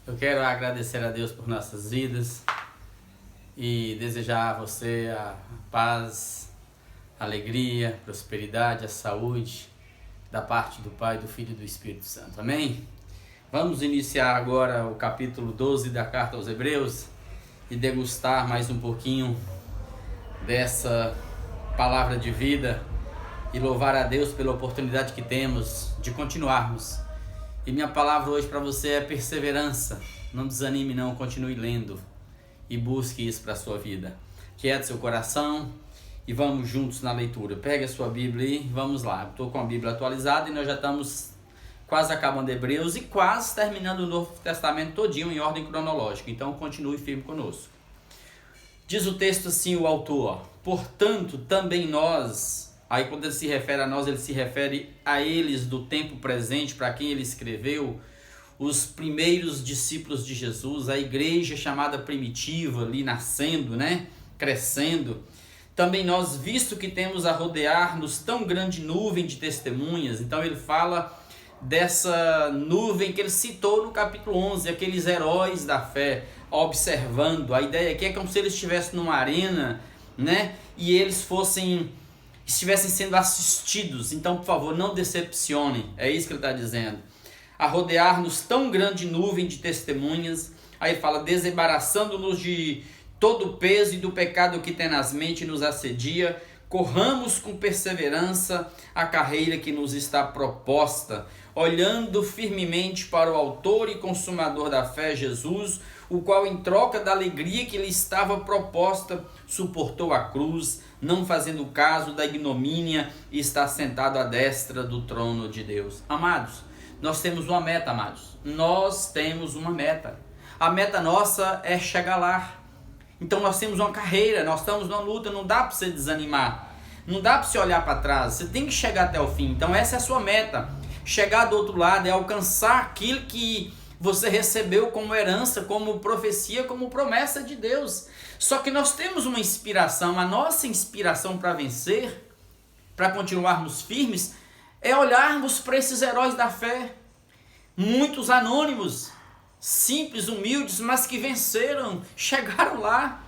Eu quero agradecer a Deus por nossas vidas e desejar a você a paz, a alegria, a prosperidade, a saúde da parte do Pai, do Filho e do Espírito Santo. Amém? Vamos iniciar agora o capítulo 12 da Carta aos Hebreus e degustar mais um pouquinho dessa palavra de vida e louvar a Deus pela oportunidade que temos de continuarmos. E minha palavra hoje para você é perseverança. Não desanime não, continue lendo e busque isso para a sua vida. Quiete seu coração e vamos juntos na leitura. Pegue a sua Bíblia e vamos lá. Estou com a Bíblia atualizada e nós já estamos quase acabando Hebreus e quase terminando o Novo Testamento todinho em ordem cronológica. Então continue firme conosco. Diz o texto assim, o autor: portanto, também nós... Aí quando ele se refere a nós, ele se refere a eles do tempo presente, para quem ele escreveu, os primeiros discípulos de Jesus, a igreja chamada primitiva, ali nascendo, crescendo. Também nós, visto que temos a rodear-nos tão grande nuvem de testemunhas, então ele fala dessa nuvem que ele citou no capítulo 11, aqueles heróis da fé, observando. A ideia aqui é como se eles estivessem numa arena, e eles estivessem sendo assistidos. Então, por favor, não decepcionem. É isso que ele está dizendo. A rodear-nos tão grande nuvem de testemunhas. Aí ele fala, desembaraçando-nos de todo o peso e do pecado que tenazmente nos assedia, corramos com perseverança a carreira que nos está proposta, olhando firmemente para o autor e consumador da fé, Jesus, o qual, em troca da alegria que lhe estava proposta, suportou a cruz, não fazendo caso da ignomínia, e está sentado à destra do trono de Deus. Amados, nós temos uma meta, amados. Nós temos uma meta. A meta nossa é chegar lá. Então nós temos uma carreira, nós estamos numa luta, não dá para você desanimar. Não dá para você olhar para trás, você tem que chegar até o fim. Então essa é a sua meta. Chegar do outro lado é alcançar aquilo que você recebeu como herança, como profecia, como promessa de Deus. Só que nós temos uma inspiração, a nossa inspiração para vencer, para continuarmos firmes, é olharmos para esses heróis da fé, muitos anônimos, simples, humildes, mas que venceram, chegaram lá.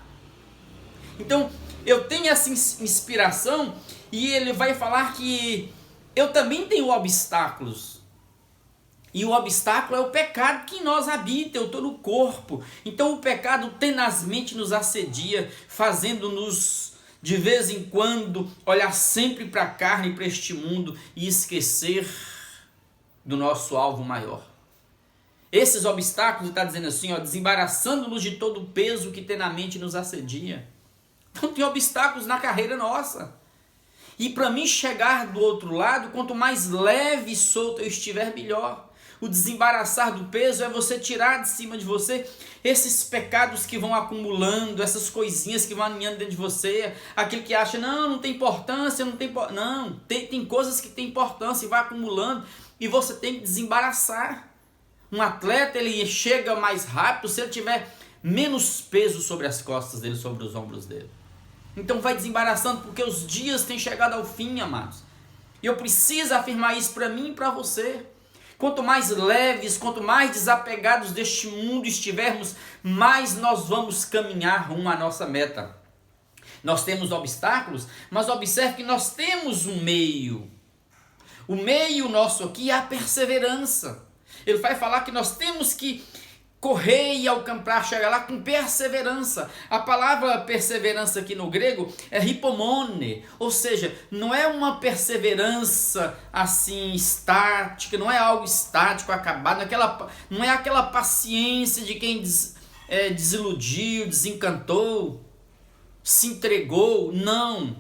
Então, eu tenho essa inspiração e ele vai falar que eu também tenho obstáculos. E o obstáculo é o pecado que em nós habita, eu estou no corpo. Então o pecado tenazmente nos assedia, fazendo-nos de vez em quando olhar sempre para a carne, para este mundo e esquecer do nosso alvo maior. Esses obstáculos, está dizendo assim, desembaraçando-nos de todo o peso que tenazmente nos assedia. Então tem obstáculos na carreira nossa. E para mim chegar do outro lado, quanto mais leve e solto eu estiver, melhor. O desembaraçar do peso é você tirar de cima de você esses pecados que vão acumulando, essas coisinhas que vão aninhando dentro de você, aquele que acha, não tem importância, não, tem coisas que tem importância e vai acumulando e você tem que desembaraçar. Um atleta, ele chega mais rápido se ele tiver menos peso sobre as costas dele, sobre os ombros dele. Então vai desembaraçando porque os dias têm chegado ao fim, amados. E eu preciso afirmar isso para mim e para você. Quanto mais leves, quanto mais desapegados deste mundo estivermos, mais nós vamos caminhar rumo à nossa meta. Nós temos obstáculos, mas observe que nós temos um meio. O meio nosso aqui é a perseverança. Ele vai falar que nós temos que correr e alcançar, chegar lá com perseverança. A palavra perseverança aqui no grego é hipomone, ou seja, não é uma perseverança assim estática, não é algo estático, acabado, não é aquela paciência de quem desiludiu, desencantou, se entregou, não.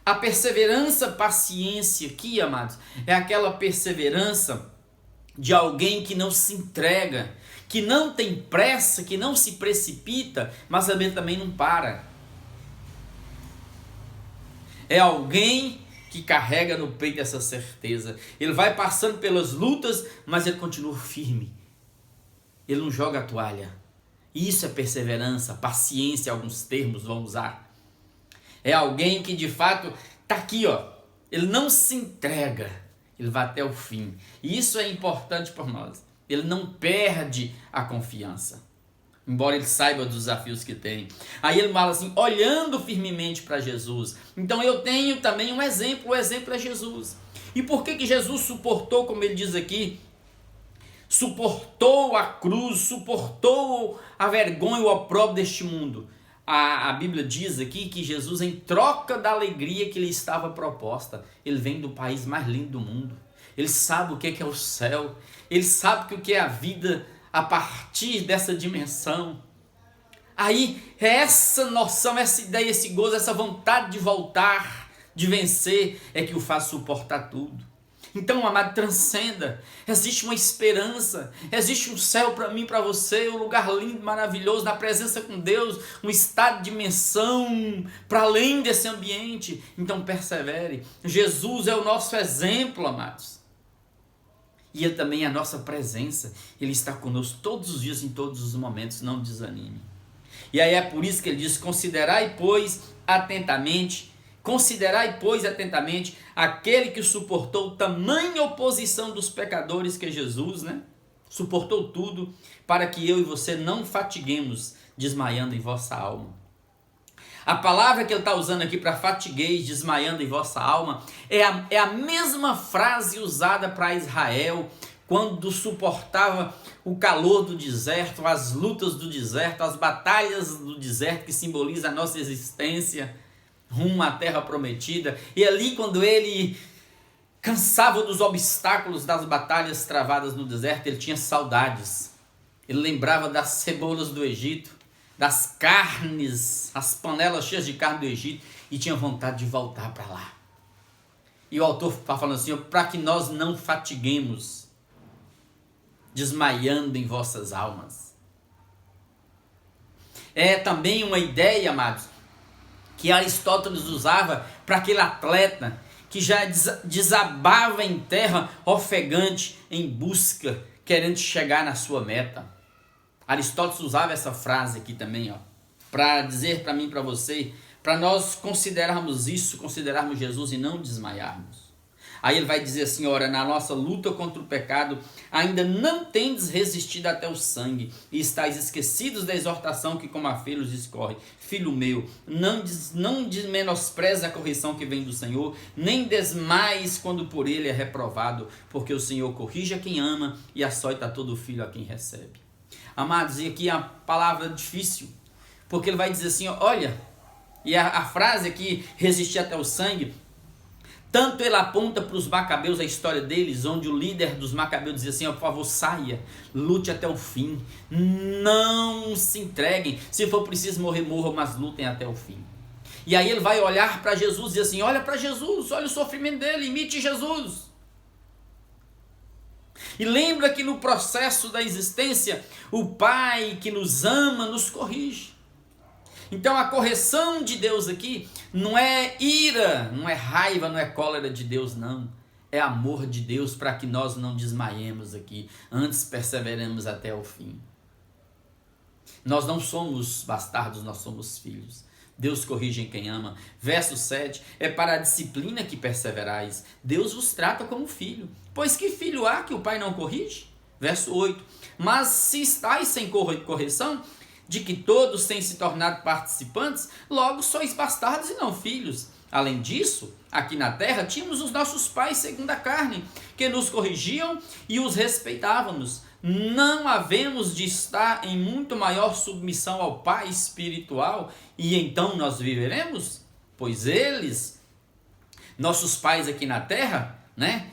A perseverança, paciência aqui, amados, é aquela perseverança de alguém que não se entrega, que não tem pressa, que não se precipita, mas também não para. É alguém que carrega no peito essa certeza. Ele vai passando pelas lutas, mas ele continua firme. Ele não joga a toalha. Isso é perseverança, paciência, alguns termos vamos usar. É alguém que de fato está aqui, ele não se entrega. Ele vai até o fim. E isso é importante para nós. Ele não perde a confiança, embora ele saiba dos desafios que tem. Aí ele fala assim, olhando firmemente para Jesus. Então eu tenho também um exemplo, o exemplo é Jesus. E por que Jesus suportou, como ele diz aqui, suportou a cruz, suportou a vergonha e o opróbrio deste mundo? A Bíblia diz aqui que Jesus, em troca da alegria que lhe estava proposta, ele vem do país mais lindo do mundo. Ele sabe o que é o céu, ele sabe o que é a vida a partir dessa dimensão. Aí, essa noção, essa ideia, esse gozo, essa vontade de voltar, de vencer, é que o faz suportar tudo. Então, amado, transcenda. Existe uma esperança, existe um céu para mim, para você, um lugar lindo, maravilhoso, na presença com Deus, um estado de dimensão para além desse ambiente. Então, persevere. Jesus é o nosso exemplo, amados. E Ele também é a nossa presença. Ele está conosco todos os dias, em todos os momentos. Não desanime. E aí é por isso que ele diz, considerai, pois, atentamente aquele que suportou tamanha oposição dos pecadores, que é Jesus, né? Suportou tudo para que eu e você não fatiguemos, desmaiando em vossa alma. A palavra que ele está usando aqui para fatigueis, desmaiando em vossa alma, é a mesma frase usada para Israel quando suportava o calor do deserto, as lutas do deserto, as batalhas do deserto, que simboliza a nossa existência rumo à terra prometida. E ali, quando ele cansava dos obstáculos das batalhas travadas no deserto, ele tinha saudades. Ele lembrava das cebolas do Egito, das carnes, as panelas cheias de carne do Egito, e tinha vontade de voltar para lá. E o autor está falando assim, para que nós não fatiguemos, desmaiando em vossas almas. É também uma ideia, amados, que Aristóteles usava para aquele atleta que já desabava em terra ofegante em busca, querendo chegar na sua meta. Aristóteles usava essa frase aqui também, para dizer para mim e para você, para nós considerarmos isso, considerarmos Jesus e não desmaiarmos. Aí ele vai dizer assim, ora, na nossa luta contra o pecado, ainda não tendes resistido até o sangue, e estáis esquecidos da exortação que como a filhos discorre. Filho meu, não menospreze a correção que vem do Senhor, nem desmaies quando por ele é reprovado, porque o Senhor corrige a quem ama e açoita todo filho a quem recebe. Amados, e aqui é a palavra difícil, porque ele vai dizer assim, olha, e a frase aqui, resistir até o sangue, tanto ele aponta para os macabeus, a história deles, onde o líder dos macabeus dizia assim, por favor, saia, lute até o fim, não se entreguem, se for preciso morrer, morram, mas lutem até o fim. E aí ele vai olhar para Jesus e dizer assim, olha para Jesus, olha o sofrimento dele, imite Jesus. E lembra que no processo da existência, o Pai que nos ama, nos corrige. Então a correção de Deus aqui não é ira, não é raiva, não é cólera de Deus, não. É amor de Deus para que nós não desmaiemos aqui, antes perseveremos até o fim. Nós não somos bastardos, nós somos filhos. Deus corrige em quem ama. Verso 7, é para a disciplina que perseverais. Deus vos trata como filho. Pois que filho há que o pai não corrige? Verso 8, mas se estáis sem correção, de que todos têm se tornado participantes, logo sois bastardos e não filhos. Além disso, aqui na terra tínhamos os nossos pais segundo a carne, que nos corrigiam e os respeitávamos. Não havemos de estar em muito maior submissão ao Pai espiritual, e então nós viveremos? Pois eles, nossos pais aqui na terra, né?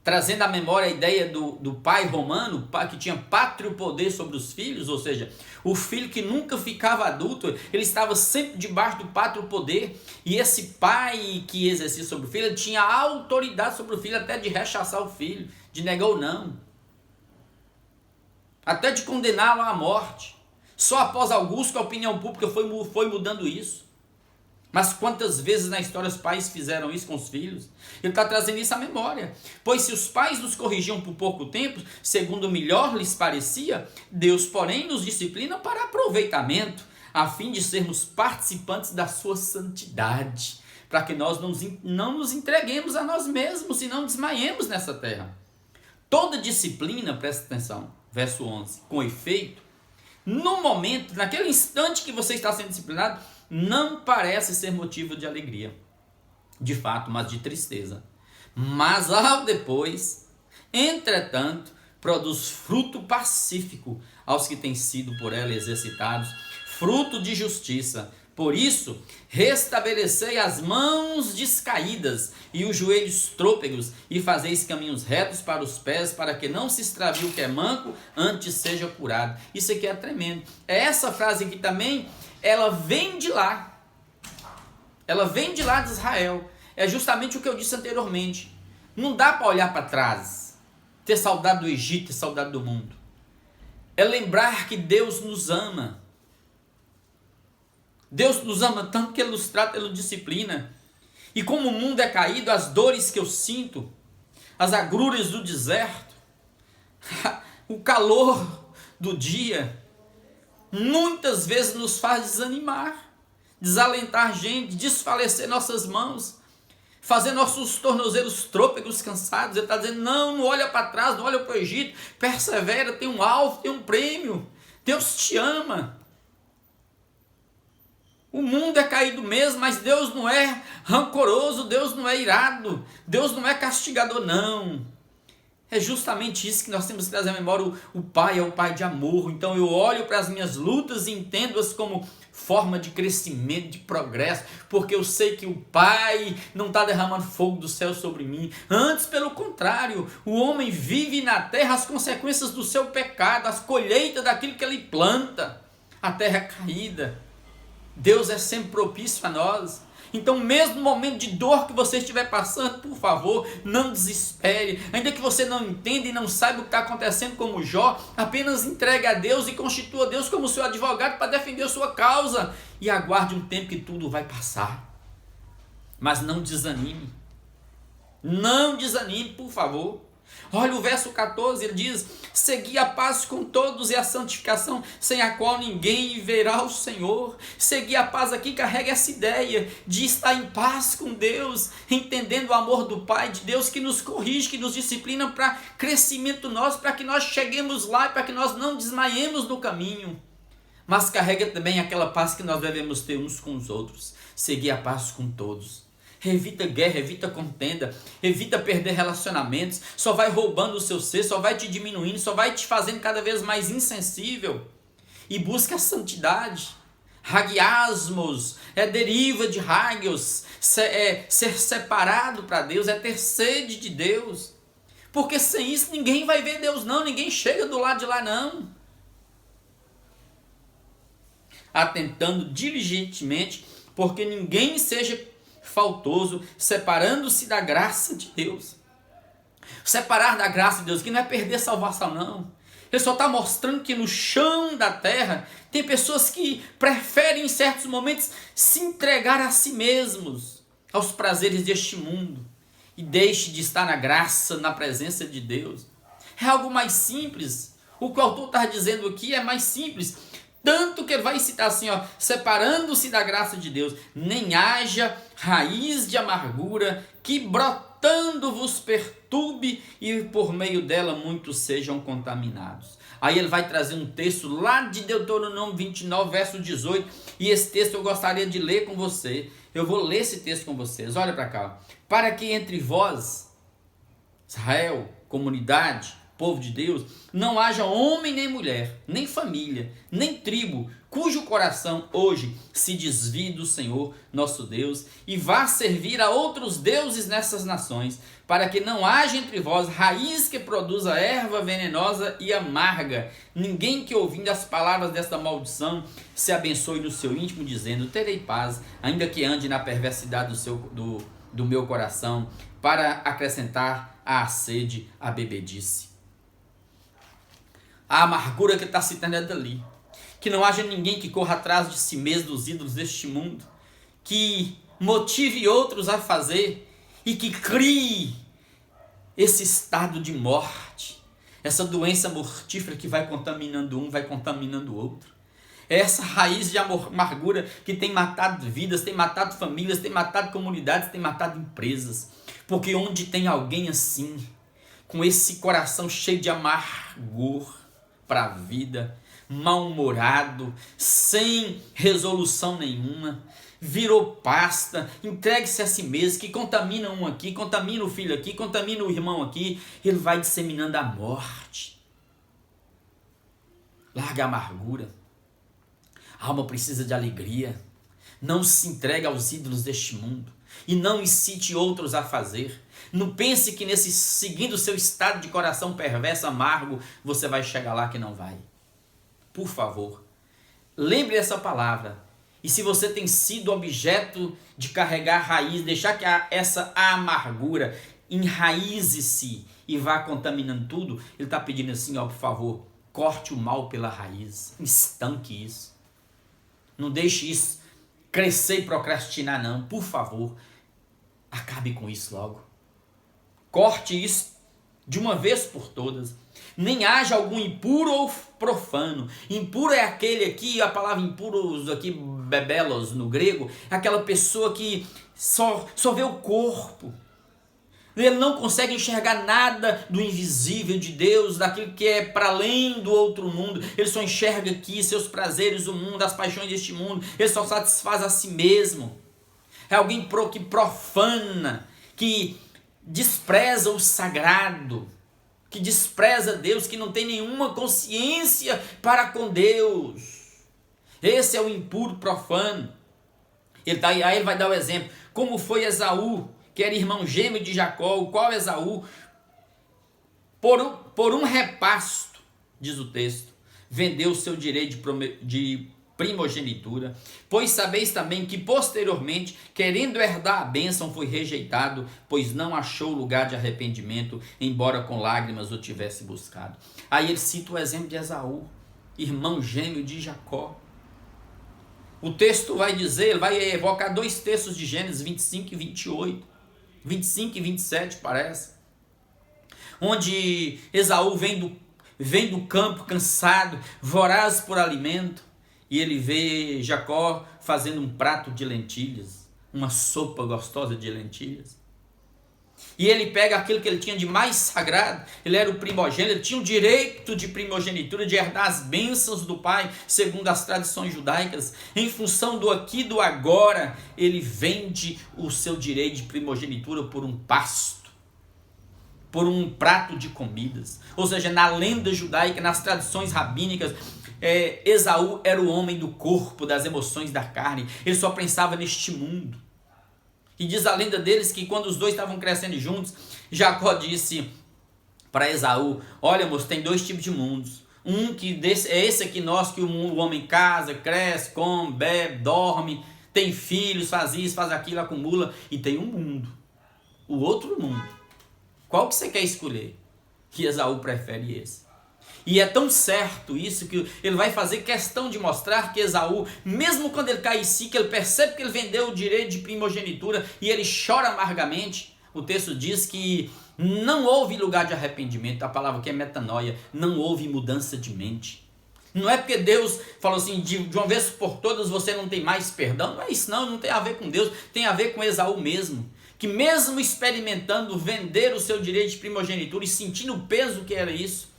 Trazendo à memória a ideia do pai romano, que tinha pátrio poder sobre os filhos, ou seja, o filho que nunca ficava adulto, ele estava sempre debaixo do pátrio poder, e esse pai que exercia sobre o filho, ele tinha autoridade sobre o filho até de rechaçar o filho, de negar ou não, até de condená-lo à morte. Só após Augusto a opinião pública foi mudando isso. Mas quantas vezes na história os pais fizeram isso com os filhos? Ele está trazendo isso à memória. Pois se os pais nos corrigiam por pouco tempo, segundo melhor lhes parecia, Deus, porém, nos disciplina para aproveitamento, a fim de sermos participantes da sua santidade, para que nós não nos entreguemos a nós mesmos e não desmaiemos nessa terra. toda disciplina, presta atenção, verso 11, com efeito, no momento, naquele instante que você está sendo disciplinado, não parece ser motivo de alegria, de fato, mas de tristeza. Mas ao depois, entretanto, produz fruto pacífico aos que têm sido por ela exercitados, fruto de justiça. Por isso, restabelecei as mãos descaídas e os joelhos trôpegos, e fazeis caminhos retos para os pés, para que não se extravie o que é manco, antes seja curado. Isso aqui é tremendo. Essa frase aqui também, ela vem de lá. Ela vem de lá de Israel. É justamente o que eu disse anteriormente. Não dá para olhar para trás, ter saudade do Egito, ter saudade do mundo. É lembrar que Deus nos ama. Deus nos ama tanto que Ele nos trata, Ele nos disciplina. E como o mundo é caído, as dores que eu sinto, as agruras do deserto, o calor do dia, muitas vezes nos faz desanimar, desalentar a gente, desfalecer nossas mãos, fazer nossos tornozelos trôpegos cansados. Ele está dizendo, não olha para trás, não olha para o Egito, persevera, tem um alvo, tem um prêmio, Deus te ama. O mundo é caído mesmo, mas Deus não é rancoroso, Deus não é irado, Deus não é castigador, não. É justamente isso que nós temos que trazer à memória. O Pai é o Pai de amor. Então eu olho para as minhas lutas e entendo-as como forma de crescimento, de progresso, porque eu sei que o Pai não está derramando fogo do céu sobre mim. Antes, pelo contrário, o homem vive na terra as consequências do seu pecado, as colheitas daquilo que ele planta. A terra é caída. Deus é sempre propício a nós. Então, mesmo no momento de dor que você estiver passando, por favor, não desespere. Ainda que você não entenda e não saiba o que está acontecendo como Jó, apenas entregue a Deus e constitua Deus como seu advogado para defender a sua causa. E aguarde um tempo que tudo vai passar. Mas não desanime. Não desanime, por favor. Olha o verso 14, ele diz, segui a paz com todos e a santificação, sem a qual ninguém verá o Senhor. Segui a paz aqui carrega essa ideia de estar em paz com Deus, entendendo o amor do Pai, de Deus que nos corrige, que nos disciplina para crescimento nosso, para que nós cheguemos lá, para que nós não desmaiemos no caminho. Mas carrega também aquela paz que nós devemos ter uns com os outros, seguir a paz com todos. Evita guerra, evita contenda, evita perder relacionamentos, só vai roubando o seu ser, só vai te diminuindo, só vai te fazendo cada vez mais insensível. E busca a santidade. Hagiasmos deriva de hagios, ser separado para Deus, é ter sede de Deus. Porque sem isso ninguém vai ver Deus não, ninguém chega do lado de lá não. Atentando diligentemente, porque ninguém seja faltoso, separando-se da graça de Deus. Separar da graça de Deus, que não é perder salvação não. Ele só está mostrando que no chão da terra tem pessoas que preferem em certos momentos se entregar a si mesmos, aos prazeres deste mundo, e deixe de estar na graça, na presença de Deus. É algo mais simples. O que o autor está dizendo aqui é mais simples. Tanto que ele vai citar assim, ó, separando-se da graça de Deus, nem haja raiz de amargura que brotando vos perturbe e por meio dela muitos sejam contaminados. Aí ele vai trazer um texto lá de Deuteronômio 29, verso 18, e esse texto eu gostaria de ler com você. Eu vou ler esse texto com vocês, olha para cá. Para que entre vós, Israel, comunidade, povo de Deus, não haja homem nem mulher, nem família, nem tribo, cujo coração hoje se desvie do Senhor nosso Deus e vá servir a outros deuses nessas nações, para que não haja entre vós raiz que produza erva venenosa e amarga, ninguém que ouvindo as palavras desta maldição se abençoe no seu íntimo, dizendo, terei paz, ainda que ande na perversidade do meu coração, para acrescentar à sede a bebedice. A amargura que está citando é dali. Que não haja ninguém que corra atrás de si mesmo, dos ídolos deste mundo, que motive outros a fazer e que crie esse estado de morte, essa doença mortífera que vai contaminando um, vai contaminando o outro. É essa raiz de amargura que tem matado vidas, tem matado famílias, tem matado comunidades, tem matado empresas. Porque onde tem alguém assim, com esse coração cheio de amargor para a vida, mal-humorado, sem resolução nenhuma, virou pasta, entregue-se a si mesmo, que contamina um aqui, contamina o filho aqui, contamina o irmão aqui, ele vai disseminando a morte. Larga a amargura. A alma precisa de alegria. Não se entregue aos ídolos deste mundo e não incite outros a fazer. Não pense que seguindo o seu estado de coração perverso, amargo, você vai chegar lá, que não vai. Por favor, lembre essa palavra. E se você tem sido objeto de carregar raiz, deixar que essa amargura enraize-se e vá contaminando tudo, ele está pedindo assim, ó, por favor, corte o mal pela raiz, estanque isso. Não deixe isso crescer e procrastinar, não. Por favor, acabe com isso logo. Corte isso de uma vez por todas. Nem haja algum impuro ou profano. Impuro é aquele aqui, a palavra impuros aqui, bebelos no grego, é aquela pessoa que só vê o corpo. Ele não consegue enxergar nada do invisível de Deus, daquilo que é para além do outro mundo. Ele só enxerga aqui seus prazeres, o mundo, as paixões deste mundo. Ele só satisfaz a si mesmo. É alguém que profana, que despreza o sagrado, que despreza Deus, que não tem nenhuma consciência para com Deus. Esse é o impuro profano. Aí ele vai dar o exemplo. Como foi Esaú, que era irmão gêmeo de Jacó, o qual Esaú, por um repasto, diz o texto, vendeu o seu direito de primogenitura, pois sabeis também que posteriormente, querendo herdar a bênção, foi rejeitado, pois não achou lugar de arrependimento, embora com lágrimas o tivesse buscado. Aí ele cita o exemplo de Esaú, irmão gêmeo de Jacó. O texto vai dizer, ele vai evocar dois textos de Gênesis 25 e 28, 25 e 27 parece, onde Esaú vem do campo cansado, voraz por alimento, e ele vê Jacó fazendo um prato de lentilhas, uma sopa gostosa de lentilhas. E ele pega aquilo que ele tinha de mais sagrado, ele era o primogênito, ele tinha o direito de primogenitura, de herdar as bênçãos do pai, segundo as tradições judaicas. Em função do aqui e do agora, ele vende o seu direito de primogenitura por um pasto, por um prato de comidas. Ou seja, na lenda judaica, nas tradições rabínicas, Esaú era o homem do corpo, das emoções da carne. Ele só pensava neste mundo. E diz a lenda deles que quando os dois estavam crescendo juntos, Jacó disse para Esaú: olha, moço, tem dois tipos de mundos. Um que é esse aqui nosso, que o homem casa, cresce, come, bebe, dorme, tem filhos, faz isso, faz aquilo, acumula. E tem um mundo, o outro mundo. Qual que você quer escolher? Que Esaú prefere esse. E é tão certo isso que ele vai fazer questão de mostrar que Esaú, mesmo quando ele cai em si, que ele percebe que ele vendeu o direito de primogenitura e ele chora amargamente, o texto diz que não houve lugar de arrependimento, a palavra que é metanoia, não houve mudança de mente. Não é porque Deus falou assim, de uma vez por todas você não tem mais perdão, não é isso não tem a ver com Deus, tem a ver com Esaú mesmo. Que mesmo experimentando vender o seu direito de primogenitura e sentindo o peso que era isso,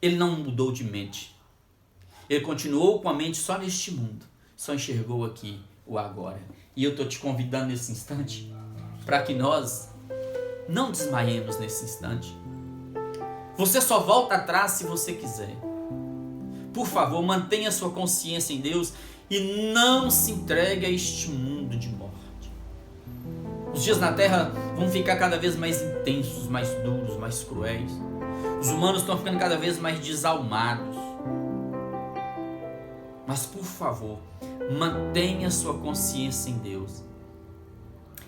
ele não mudou de mente. Ele continuou com a mente só neste mundo. Só enxergou aqui o agora. E eu estou te convidando nesse instante para que nós não desmaiemos nesse instante. Você só volta atrás se você quiser. Por favor, mantenha sua consciência em Deus e não se entregue a este mundo de morte. Os dias na terra vão ficar cada vez mais intensos, mais duros, mais cruéis. Os humanos estão ficando cada vez mais desalmados. Mas, por favor, mantenha sua consciência em Deus.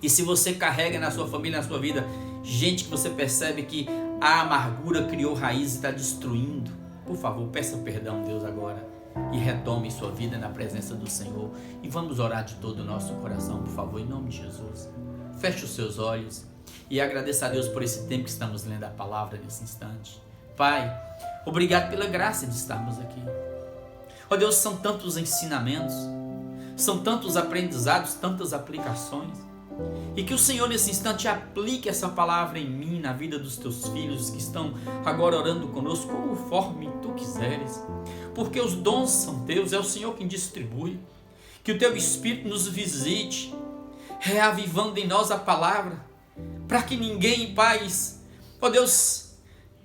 E se você carrega na sua família, na sua vida, gente que você percebe que a amargura criou raiz e está destruindo, por favor, peça perdão a Deus agora e retome sua vida na presença do Senhor. E vamos orar de todo o nosso coração, por favor, em nome de Jesus. Feche os seus olhos e agradeça a Deus por esse tempo que estamos lendo a palavra nesse instante. Pai, obrigado pela graça de estarmos aqui. Ó Deus, são tantos ensinamentos, são tantos aprendizados, tantas aplicações. E que o Senhor nesse instante aplique essa palavra em mim, na vida dos teus filhos que estão agora orando conosco, conforme tu quiseres. Porque os dons são teus, é o Senhor quem distribui. Que o teu Espírito nos visite, reavivando em nós a palavra, para que ninguém, Pai, ó Deus,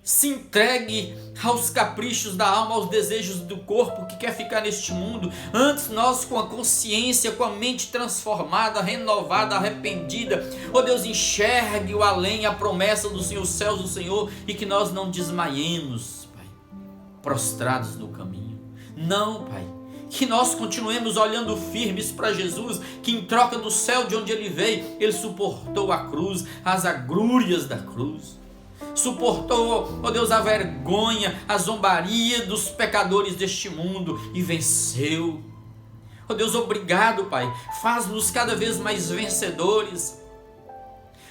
se entregue aos caprichos da alma, aos desejos do corpo que quer ficar neste mundo. Antes nós, com a consciência, com a mente transformada, renovada, arrependida, ó Deus, enxergue o além, a promessa do Senhor, os céus do Senhor, e que nós não desmaiemos, Pai, prostrados no caminho. Não, Pai, que nós continuemos olhando firmes para Jesus, que em troca do céu de onde Ele veio, Ele suportou a cruz, as agrúrias da cruz, suportou, ó Deus, a vergonha, a zombaria dos pecadores deste mundo e venceu. Ó Deus, obrigado, Pai, faz-nos cada vez mais vencedores.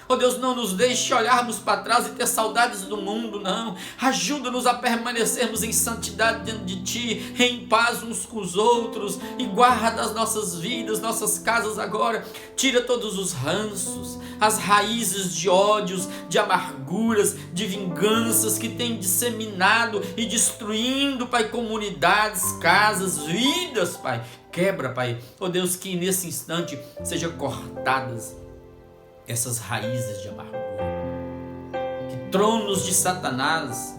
Ó Deus, não nos deixe olharmos para trás e ter saudades do mundo, não. Ajuda-nos a permanecermos em santidade diante de Ti, em paz uns com os outros, e guarda as nossas vidas, nossas casas agora. Tira todos os ranços, as raízes de ódios, de amarguras, de vinganças que têm disseminado e destruindo, Pai, comunidades, casas, vidas, Pai. Quebra, Pai, ó Deus, que nesse instante sejam cortadas essas raízes de amargura, que tronos de Satanás,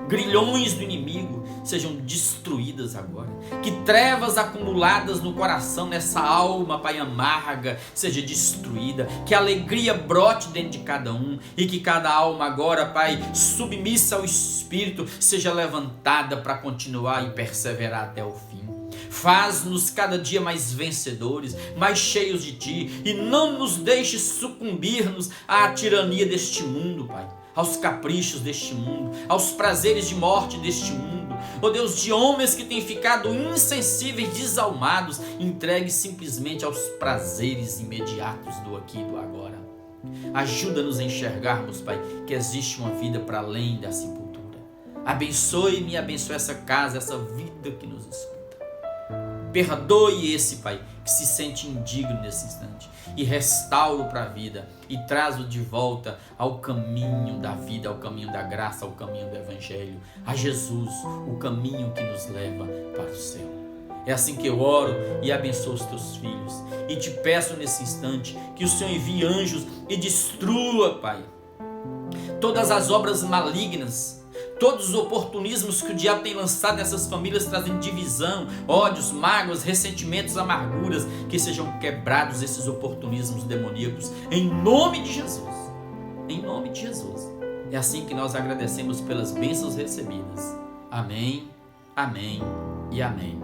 grilhões do inimigo sejam destruídas agora, que trevas acumuladas no coração, nessa alma, Pai, amarga, seja destruída, que a alegria brote dentro de cada um, e que cada alma agora, Pai, submissa ao Espírito, seja levantada para continuar e perseverar até o fim. Faz-nos cada dia mais vencedores, mais cheios de Ti, e não nos deixe sucumbir-nos à tirania deste mundo, Pai, aos caprichos deste mundo, aos prazeres de morte deste mundo. Ó Deus, de homens que têm ficado insensíveis, desalmados, entregues simplesmente aos prazeres imediatos do aqui e do agora. Ajuda-nos a enxergarmos, Pai, que existe uma vida para além da sepultura. Abençoe-me e abençoe essa casa, essa vida que nos escuta. Perdoe esse, Pai, que se sente indigno nesse instante, e restaura-o para a vida, e traz-o de volta ao caminho da vida, ao caminho da graça, ao caminho do Evangelho, a Jesus, o caminho que nos leva para o céu. É assim que eu oro e abençoo os teus filhos, e te peço nesse instante que o Senhor envie anjos e destrua, Pai, todas as obras malignas, todos os oportunismos que o diabo tem lançado nessas famílias, trazendo divisão, ódios, mágoas, ressentimentos, amarguras, que sejam quebrados esses oportunismos demoníacos, em nome de Jesus. Em nome de Jesus. É assim que nós agradecemos pelas bênçãos recebidas. Amém, amém e amém.